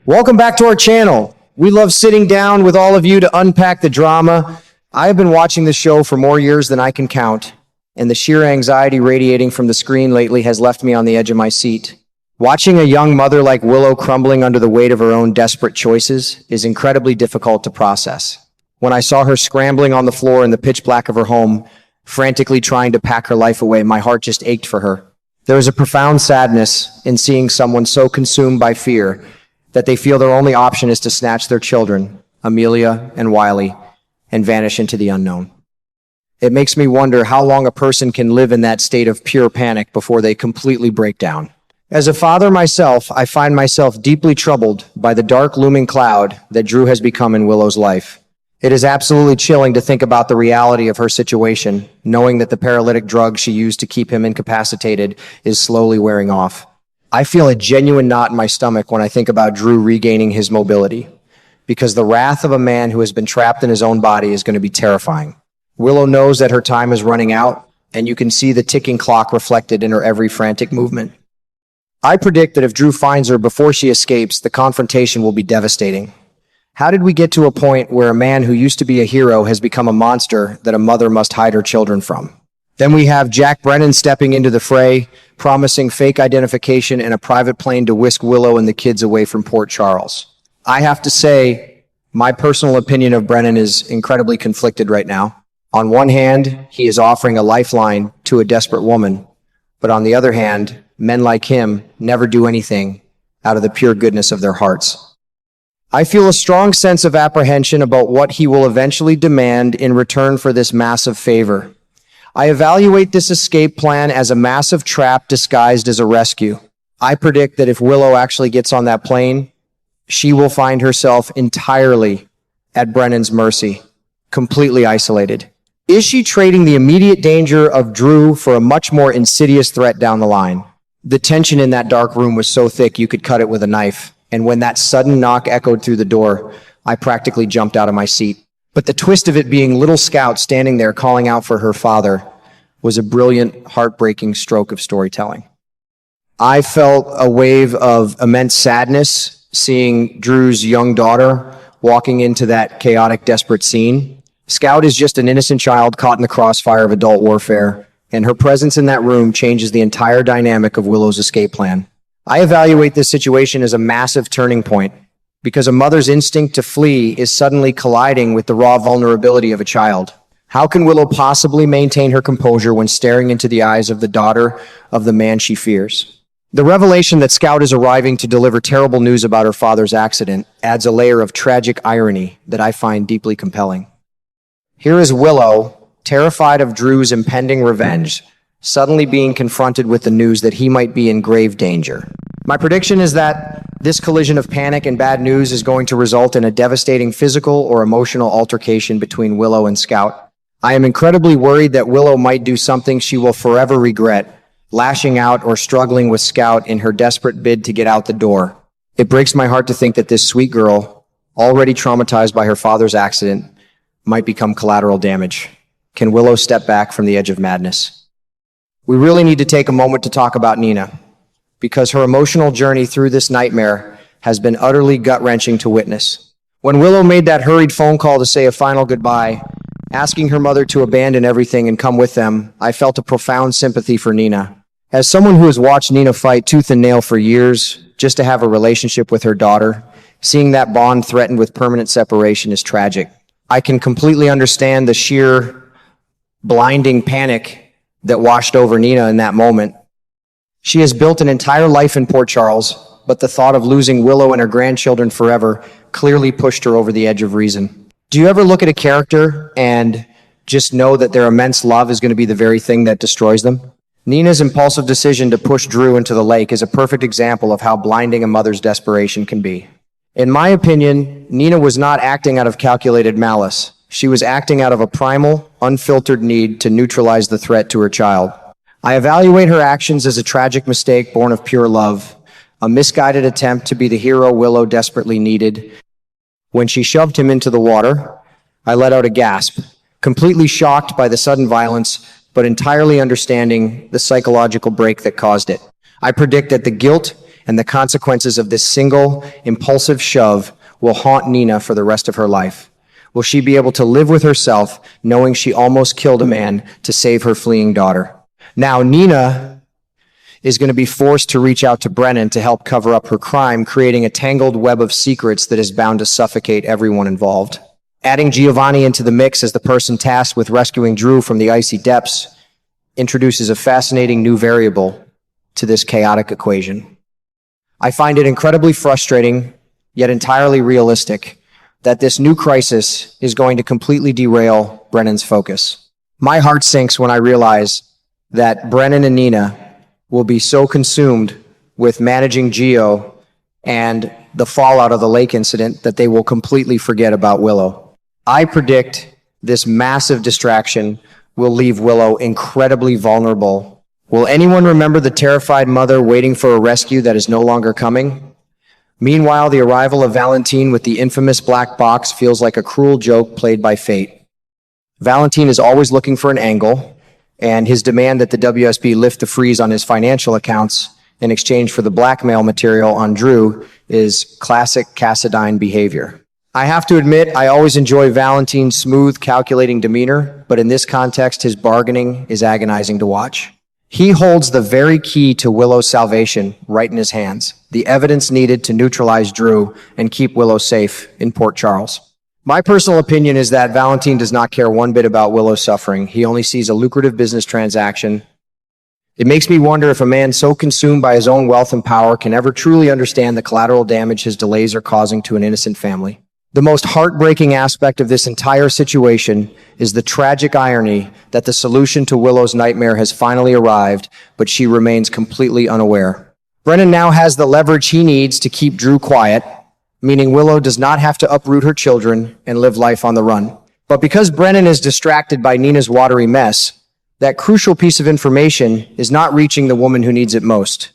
Welcome back to our channel. We love sitting down with all of you to unpack the drama. I have been watching this show for more years than I can count, and the sheer anxiety radiating from the screen lately has left me on the edge of my seat. Watching a young mother like Willow crumbling under the weight of her own desperate choices is incredibly difficult to process. When I saw her scrambling on the floor in the pitch black of her home, frantically trying to pack her life away, my heart just ached for her. There is a profound sadness in seeing someone so consumed by fear that they feel their only option is to snatch their children, Amelia and Wiley, and vanish into the unknown. It makes me wonder how long a person can live in that state of pure panic before they completely break down. As a father myself, I find myself deeply troubled by the dark looming cloud that Drew has become in Willow's life. It is absolutely chilling to think about the reality of her situation, knowing that the paralytic drug she used to keep him incapacitated is slowly wearing off. I feel a genuine knot in my stomach when I think about Drew regaining his mobility, because the wrath of a man who has been trapped in his own body is going to be terrifying. Willow knows that her time is running out, and you can see the ticking clock reflected in her every frantic movement. I predict that if Drew finds her before she escapes, the confrontation will be devastating. How did we get to a point where a man who used to be a hero has become a monster that a mother must hide her children from? Then we have Jack Brennan stepping into the fray, promising fake identification and a private plane to whisk Willow and the kids away from Port Charles. I have to say, my personal opinion of Brennan is incredibly conflicted right now. On one hand, he is offering a lifeline to a desperate woman, but on the other hand, men like him never do anything out of the pure goodness of their hearts. I feel a strong sense of apprehension about what he will eventually demand in return for this massive favor. I evaluate this escape plan as a massive trap disguised as a rescue. I predict that if Willow actually gets on that plane, she will find herself entirely at Brennan's mercy, completely isolated. Is she trading the immediate danger of Drew for a much more insidious threat down the line? The tension in that dark room was so thick you could cut it with a knife, and when that sudden knock echoed through the door, I practically jumped out of my seat. But the twist of it being little Scout standing there calling out for her father was a brilliant, heartbreaking stroke of storytelling. I felt a wave of immense sadness seeing Drew's young daughter walking into that chaotic, desperate scene. Scout is just an innocent child caught in the crossfire of adult warfare, and her presence in that room changes the entire dynamic of Willow's escape plan. I evaluate this situation as a massive turning point, because a mother's instinct to flee is suddenly colliding with the raw vulnerability of a child. How can Willow possibly maintain her composure when staring into the eyes of the daughter of the man she fears? The revelation that Scout is arriving to deliver terrible news about her father's accident adds a layer of tragic irony that I find deeply compelling. Here is Willow, terrified of Drew's impending revenge, suddenly being confronted with the news that he might be in grave danger. My prediction is that this collision of panic and bad news is going to result in a devastating physical or emotional altercation between Willow and Scout. I am incredibly worried that Willow might do something she will forever regret, lashing out or struggling with Scout in her desperate bid to get out the door. It breaks my heart to think that this sweet girl, already traumatized by her father's accident, might become collateral damage. Can Willow step back from the edge of madness? We really need to take a moment to talk about Nina, because her emotional journey through this nightmare has been utterly gut-wrenching to witness. When Willow made that hurried phone call to say a final goodbye, asking her mother to abandon everything and come with them, I felt a profound sympathy for Nina. As someone who has watched Nina fight tooth and nail for years just to have a relationship with her daughter, seeing that bond threatened with permanent separation is tragic. I can completely understand the sheer blinding panic that washed over Nina in that moment. She has built an entire life in Port Charles, but the thought of losing Willow and her grandchildren forever clearly pushed her over the edge of reason. Do you ever look at a character and just know that their immense love is going to be the very thing that destroys them? Nina's impulsive decision to push Drew into the lake is a perfect example of how blinding a mother's desperation can be. In my opinion, Nina was not acting out of calculated malice. She was acting out of a primal, unfiltered need to neutralize the threat to her child. I evaluate her actions as a tragic mistake born of pure love, a misguided attempt to be the hero Willow desperately needed. When she shoved him into the water, I let out a gasp, completely shocked by the sudden violence, but entirely understanding the psychological break that caused it. I predict that the guilt and the consequences of this single, impulsive shove will haunt Nina for the rest of her life. Will she be able to live with herself knowing she almost killed a man to save her fleeing daughter? Now, Nina is going to be forced to reach out to Brennan to help cover up her crime, creating a tangled web of secrets that is bound to suffocate everyone involved. Adding Giovanni into the mix as the person tasked with rescuing Drew from the icy depths introduces a fascinating new variable to this chaotic equation. I find it incredibly frustrating, yet entirely realistic, that this new crisis is going to completely derail Brennan's focus. My heart sinks when I realize that Brennan and Nina will be so consumed with managing Gio and the fallout of the lake incident that they will completely forget about Willow. I predict this massive distraction will leave Willow incredibly vulnerable. Will anyone remember the terrified mother waiting for a rescue that is no longer coming? Meanwhile, the arrival of Valentine with the infamous black box feels like a cruel joke played by fate. Valentine is always looking for an angle, and his demand that the WSB lift the freeze on his financial accounts in exchange for the blackmail material on Drew is classic Cassadine behavior. I have to admit, I always enjoy Valentine's smooth, calculating demeanor, but in this context, his bargaining is agonizing to watch. He holds the very key to Willow's salvation right in his hands, the evidence needed to neutralize Drew and keep Willow safe in Port Charles. My personal opinion is that Valentine does not care one bit about Willow's suffering. He only sees a lucrative business transaction. It makes me wonder if a man so consumed by his own wealth and power can ever truly understand the collateral damage his delays are causing to an innocent family. The most heartbreaking aspect of this entire situation is the tragic irony that the solution to Willow's nightmare has finally arrived, but she remains completely unaware. Brennan now has the leverage he needs to keep Drew quiet, meaning Willow does not have to uproot her children and live life on the run. But because Brennan is distracted by Nina's watery mess, that crucial piece of information is not reaching the woman who needs it most.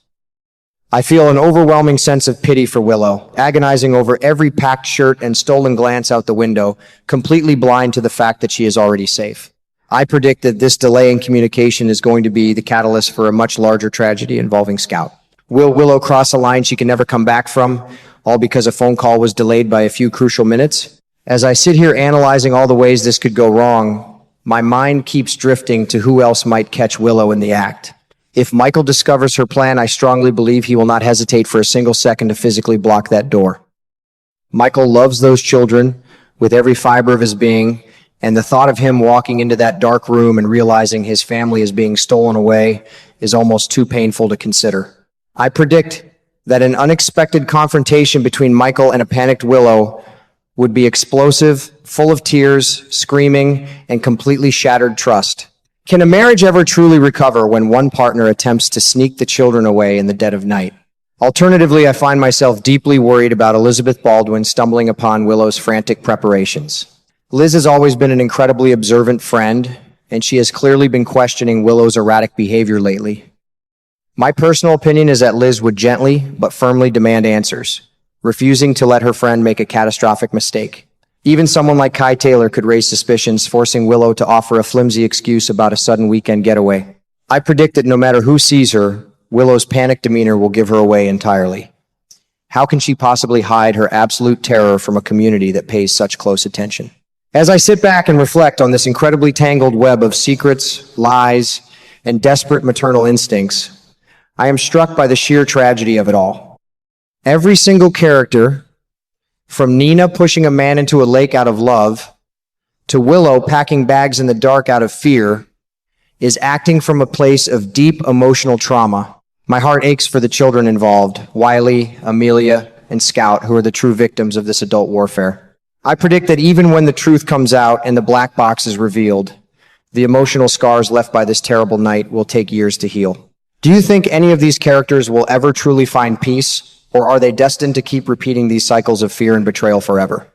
I feel an overwhelming sense of pity for Willow, agonizing over every packed shirt and stolen glance out the window, completely blind to the fact that she is already safe. I predict that this delay in communication is going to be the catalyst for a much larger tragedy involving Scout. Will Willow cross a line she can never come back from, all because a phone call was delayed by a few crucial minutes? As I sit here analyzing all the ways this could go wrong, my mind keeps drifting to who else might catch Willow in the act. If Michael discovers her plan, I strongly believe he will not hesitate for a single second to physically block that door. Michael loves those children with every fiber of his being, and the thought of him walking into that dark room and realizing his family is being stolen away is almost too painful to consider. I predict that an unexpected confrontation between Michael and a panicked Willow would be explosive, full of tears, screaming, and completely shattered trust. Can a marriage ever truly recover when one partner attempts to sneak the children away in the dead of night? Alternatively, I find myself deeply worried about Elizabeth Baldwin stumbling upon Willow's frantic preparations. Liz has always been an incredibly observant friend, and she has clearly been questioning Willow's erratic behavior lately. My personal opinion is that Liz would gently but firmly demand answers, refusing to let her friend make a catastrophic mistake. Even someone like Kai Taylor could raise suspicions, forcing Willow to offer a flimsy excuse about a sudden weekend getaway. I predict that no matter who sees her, Willow's panicked demeanor will give her away entirely. How can she possibly hide her absolute terror from a community that pays such close attention? As I sit back and reflect on this incredibly tangled web of secrets, lies, and desperate maternal instincts, I am struck by the sheer tragedy of it all. Every single character, from Nina pushing a man into a lake out of love, to Willow packing bags in the dark out of fear, is acting from a place of deep emotional trauma. My heart aches for the children involved, Wiley, Amelia, and Scout, who are the true victims of this adult warfare. I predict that even when the truth comes out and the black box is revealed, the emotional scars left by this terrible night will take years to heal. Do you think any of these characters will ever truly find peace? Or are they destined to keep repeating these cycles of fear and betrayal forever?